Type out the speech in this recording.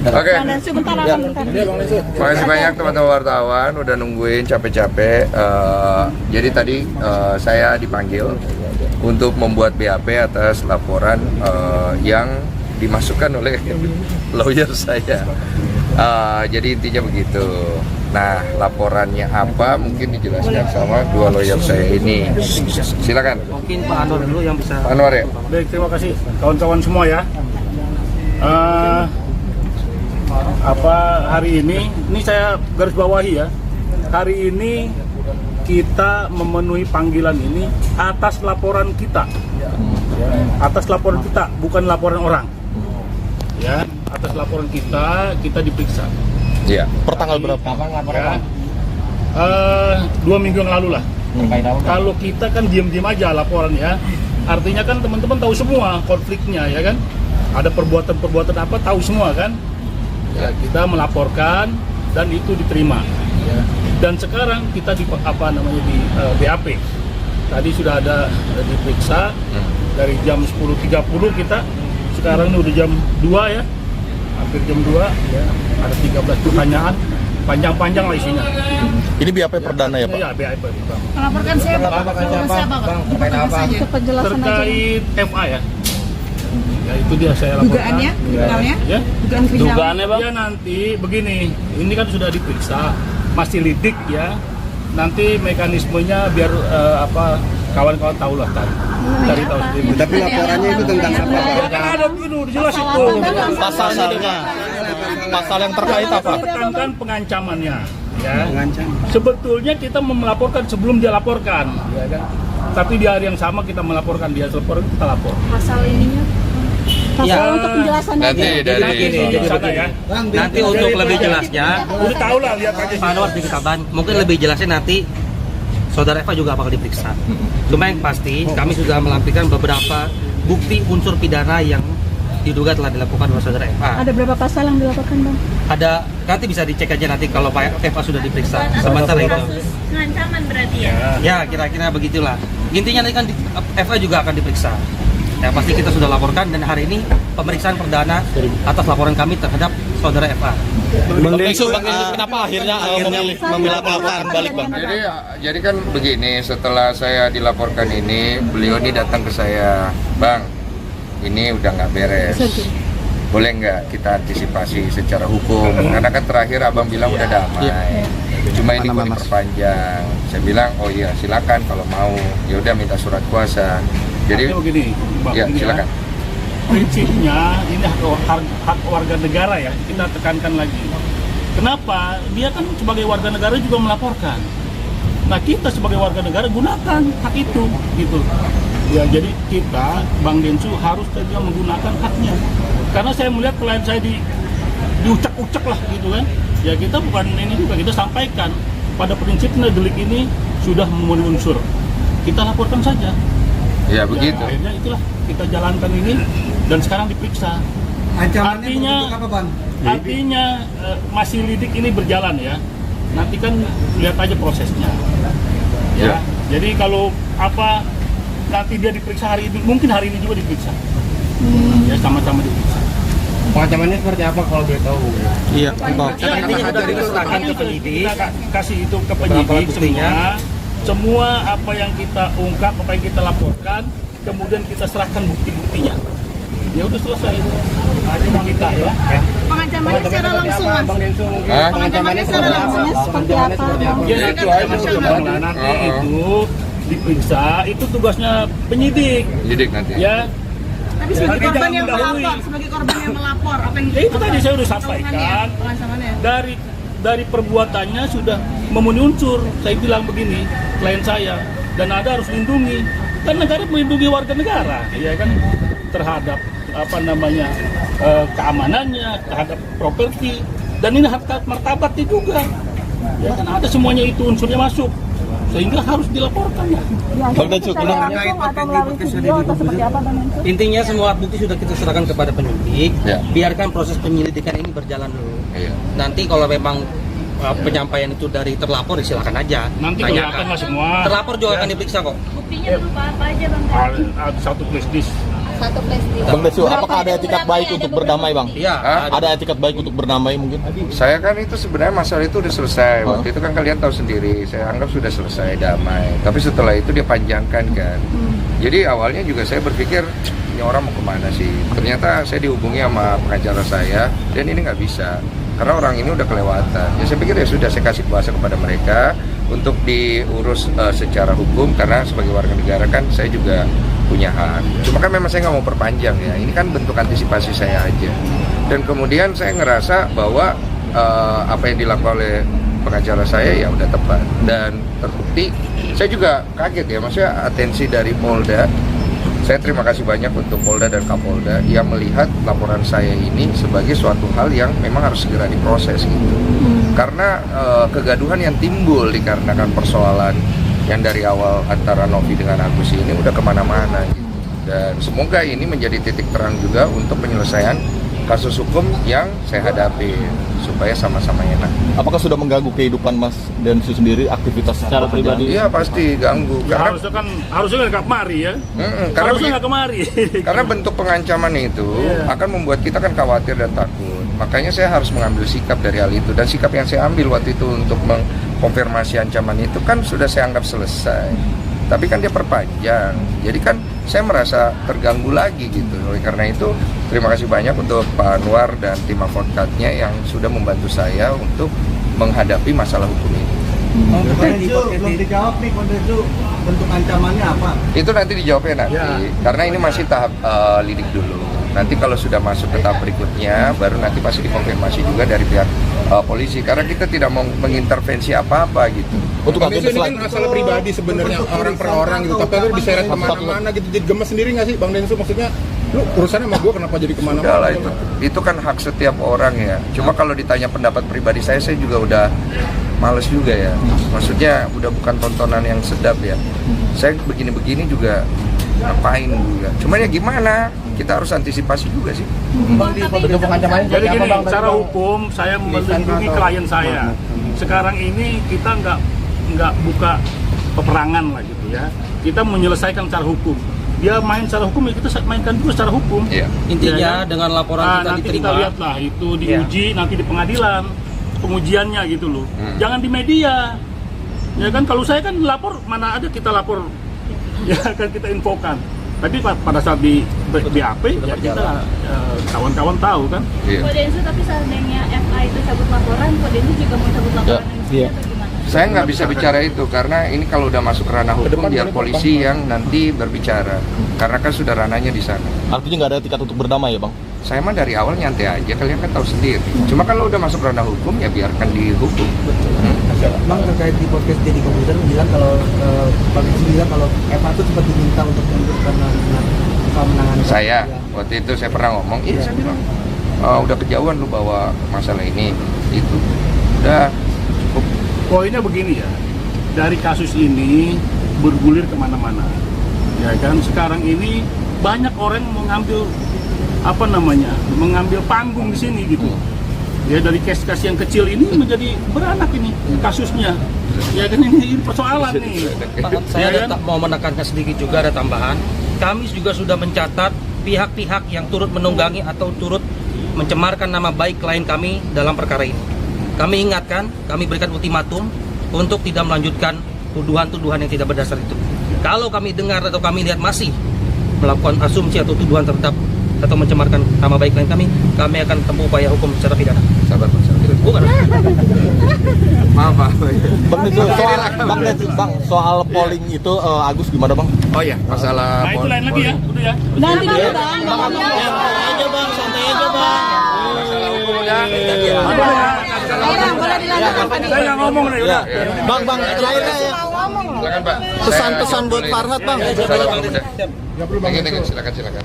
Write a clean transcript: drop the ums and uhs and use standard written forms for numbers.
Oke. Sebentar, Ya. Makasih banyak teman-teman wartawan udah nungguin capek-capek. Jadi tadi saya dipanggil untuk membuat BAP atas laporan yang dimasukkan oleh lawyer saya. Jadi intinya begitu. Nah, laporannya apa mungkin dijelaskan sama dua lawyer saya ini. Silakan. Mungkin Pak Anwar dulu yang bisa. Pak Anwar ya. Baik, terima kasih kawan-kawan semua ya. Hari ini saya garis bawahi ya. Hari ini kita memenuhi panggilan ini atas laporan kita. Ya, atas laporan kita, bukan laporan orang. Ya, atas laporan kita diperiksa. Iya. Per tanggal berapa? Ya, 2 minggu yang lalu lah. Kalau kita kan diam-diam aja laporan ya, artinya kan teman-teman tahu semua konfliknya ya kan, ada perbuatan-perbuatan apa tahu semua kan, ya kita melaporkan dan itu diterima. Ya. Dan sekarang kita di BAP, tadi sudah ada diperiksa dari jam 10.30 kita, sekarang ini udah jam 2 ya, hampir jam 2 ya, ada 13 pertanyaan. Panjang-panjang lah isinya. Ini BAP perdana ya Pak? Iya, BAP. Melaporkan siapa? Terkait apa? Terkait FA ya. Ya itu dia saya laporkan. Dugaannya? Kriminalnya? Ya. Dugaan kriminal. Dugaannya Bang. Ya nanti begini, ini kan sudah diperiksa, masih lidik ya. Nanti mekanismenya biar kawan-kawan tahu lah tahu sendiri. Tapi laporannya itu tentang apa Pak? Kan ada dulu jelas itu. Pasalnya, pasal yang terkait apa? Tekankan pengancamannya. Ya. Mengancam. Sebetulnya kita melaporkan sebelum dia laporkan, ya kan? Tapi di hari yang sama kita melaporkan dia lapor, kita lapor. Pasal ininya? Pasal untuk penjelasannya Nanti aja. dari Sana ya. Nanti untuk lebih jelasnya, Udah tahu lah lihat aja. Pak Anwar sedikit tambahan. Mungkin lebih jelasnya nanti Saudara Eva juga bakal diperiksa. Cuma yang pasti kami sudah melampirkan beberapa bukti unsur pidana yang diduga telah dilakukan oleh Saudara Eva. Ada berapa pasal yang dilaporkan Bang? Ada, nanti bisa dicek aja nanti kalau Pak Eva sudah diperiksa. Sementara itu. Pengancaman berarti ya? Ya kira-kira begitulah. Intinya nanti kan Eva juga akan diperiksa. Ya pasti kita sudah laporkan dan hari ini pemeriksaan perdana atas laporan kami terhadap Saudara Eva. Bang Densu, kenapa akhirnya melaporkan balik Bang? Jadi kan begini, setelah saya dilaporkan ini, beliau ini datang ke saya, Bang, ini udah nggak beres. Boleh nggak kita antisipasi secara hukum? Karena kan terakhir abang bilang udah damai. Cuma ini kok diperpanjang. Saya bilang, oh iya silakan kalau mau. Ya udah minta surat kuasa. Jadi begini, Bang, ya begini silakan. Prinsipnya ini hak warga negara ya, kita tekankan lagi. Kenapa? Dia kan sebagai warga negara juga melaporkan. Nah kita sebagai warga negara gunakan hak itu, gitu. Ya jadi kita, Bang Densu harus juga menggunakan haknya. Karena saya melihat klien saya diucak-ucak lah gitu kan. Ya kita bukan ini juga, kita sampaikan pada prinsipnya delik ini sudah memenuhi unsur. Kita laporkan saja. Ya begitu. Akhirnya itulah kita jalankan ini dan sekarang diperiksa. Artinya masih lidik ini berjalan ya. Nanti kan lihat aja prosesnya. Ya. Jadi kalau nanti dia diperiksa hari ini, mungkin hari ini juga diperiksa. Ya sama-sama diperiksa. Pengancamannya seperti apa kalau boleh tahu? Iya, Intinya sudah diserahkan ke penyidik. Kita kasih itu ke penyidik buktinya. Semua apa yang kita ungkap, apa yang kita laporkan, kemudian kita serahkan bukti-buktinya. Ya udah selesai. Cuma kita ya. Pengancamannya secara langsung Mas? Pengancamannya secara langsung seperti apa? Ya itu aja nanti itu diperiksa, itu tugasnya penyidik. Penyidik nanti. Ya. Tapi sebagai korban yang melapor, apa yang Itu tadi saya udah sampaikan. pengancamannya? Dari perbuatannya sudah memenuhi unsur. Saya bilang begini, klien saya, dan ada harus lindungi. Kan negara melindungi warga negara, ya kan, terhadap keamanannya, terhadap properti, dan ini harkat martabatnya juga. Ya kan ada semuanya itu unsurnya masuk, sehingga harus dilaporkan ya. Bang Densu, Intinya semua bukti sudah kita serahkan kepada penyidik. Ya. Biarkan proses penyelidikan ini berjalan dulu. Iya. Nanti kalau memang penyampaian itu dari terlapor, silakan aja. Nanti tanyakan. kelihatan lah semua. Terlapor juga akan diperiksa kok. Buktinya berupa apa aja Bang? Ada satu flash disk satu flash. Bang Desu, apakah ada etikat baik untuk berdamai, Bang? Iya. Ada etikat baik untuk berdamai mungkin? Saya kan itu sebenarnya masalah itu udah selesai. Waktu itu kan kalian tahu sendiri, saya anggap sudah selesai damai. Tapi setelah itu dia panjangkan kan. Jadi awalnya juga saya berpikir ini orang mau kemana sih? Ternyata saya dihubungi sama pengacara saya dan ini nggak bisa karena orang ini udah kelewatan. Ya saya pikir ya sudah, saya kasih kuasa kepada mereka untuk diurus secara hukum karena sebagai warga negara kan saya juga punya hak. Cuma kan memang saya nggak mau perpanjang ya. Ini kan bentuk antisipasi saya aja. Dan kemudian saya ngerasa bahwa apa yang dilakukan oleh pengacara saya ya udah tepat dan terbukti. Saya juga kaget ya, maksudnya atensi dari Polda. Saya terima kasih banyak untuk Polda dan Kapolda yang melihat laporan saya ini sebagai suatu hal yang memang harus segera diproses gitu. Karena kegaduhan yang timbul dikarenakan persoalan yang dari awal antara Novi dengan Agus ini udah kemana-mana gitu. Dan semoga ini menjadi titik terang juga untuk penyelesaian kasus hukum yang saya hadapi supaya sama-sama enak. Apakah sudah mengganggu kehidupan Mas Densu sendiri, aktivitas secara pribadi? Iya pasti ganggu. Ya, Karena harusnya nggak kemari ya. karena Harusnya nggak kemari. Karena bentuk pengancaman itu akan membuat kita kan khawatir dan takut. Makanya saya harus mengambil sikap dari hal itu. Dan sikap yang saya ambil waktu itu untuk mengkonfirmasi ancaman itu kan sudah saya anggap selesai. Tapi kan dia perpanjang. Jadi kan saya merasa terganggu lagi gitu. Oleh karena itu terima kasih banyak untuk Pak Anwar dan tim advokatnya yang sudah membantu saya untuk menghadapi masalah hukum ini. Belum dijawab nih, Kondesu, bentuk ancamannya apa? Itu nanti dijawabnya nanti, karena ini masih tahap lidik dulu. Nanti kalau sudah masuk ke tahap berikutnya, baru nanti pasti dikonfirmasi juga dari pihak polisi. Karena kita tidak mau mengintervensi apa-apa gitu. Untuk Bang Densu, agenda ini kan masalah pribadi sebenarnya orang per orang gitu, tapi itu diseret kemana-mana gitu, jadi gemes sendiri nggak sih Bang Densu? Maksudnya lu urusannya sama gue kenapa jadi Udah lah kemana-mana? itu kan hak setiap orang ya. Cuma kalau ditanya pendapat pribadi saya juga udah males juga ya. Maksudnya udah bukan tontonan yang sedap ya. Saya begini-begini juga ngapain juga. Cuman ya gimana? Kita harus antisipasi juga sih. Bentuk ancamannya Jadi gini, Bang? secara hukum saya melindungi klien saya. Sekarang ini kita nggak buka peperangan lah gitu ya. Kita menyelesaikan secara hukum. Dia main secara hukum, ya kita mainkan juga secara hukum. Iya. Intinya Ya, dengan laporan kita nanti diterima. kita lihat lah itu diuji nanti di pengadilan pengujiannya gitu loh. Jangan di media. Ya kan kalau saya kan lapor mana ada kita lapor ya kan kita infokan. Tapi pada saat di BAP ya kita kawan-kawan tahu kan. Iya. Kode Densu tapi seandainya FA itu cabut laporan, Kode Densu juga mau cabut laporan Iya. atau gimana? Saya nggak bisa bicara itu karena ini kalau udah masuk ranah hukum biar polisi yang nanti berbicara. Karena kan sudah ranahnya di sana. Artinya nggak ada etikat untuk berdamai ya, Bang? Saya mah dari awal nyantai aja, kalian kan tahu sendiri. Cuma kalau udah masuk ranah hukum ya biarkan dihukum. Bang, terkait di podcast Deddy Komputer bilang kalau Bang Densu bilang kalau Eva itu sempat diminta untuk mundur karena menangani Saya waktu itu saya pernah ngomong, iya saya bilang udah kejauhan lu bawa masalah ini itu. Udah cukup. Poinnya begini ya, dari kasus ini bergulir kemana-mana. Ya kan sekarang ini banyak orang mengambil mengambil panggung di sini gitu. Ya dari kes-kes yang kecil ini menjadi beranak ini kasusnya. Ya kan ini persoalan nih. Pak, saya Ya kan? mau menekankan sedikit juga ada tambahan. Kami juga sudah mencatat pihak-pihak yang turut menunggangi atau turut mencemarkan nama baik klien kami dalam perkara ini. Kami ingatkan, kami berikan ultimatum untuk tidak melanjutkan tuduhan-tuduhan yang tidak berdasar itu. Kalau kami dengar atau kami lihat masih melakukan asumsi atau tuduhan terhadap atau mencemarkan nama baik klien kami akan tempuh upaya hukum secara pidana. Sabar Pak. Bukan. Maaf Pak. Bang, soal polling itu Agus gimana, Bang? Oh ya, masalah Nah itu lain lagi ya, udah ya. Nanti dulu Bang. masalah hukum udah. Boleh dilanjutkan Pak. Saya nggak ngomong nih udah. Bang, terakhirnya ya. Silakan Pak. Pesan-pesan buat Farhad, Bang. Silakan, silakan. Silakan. Silakan.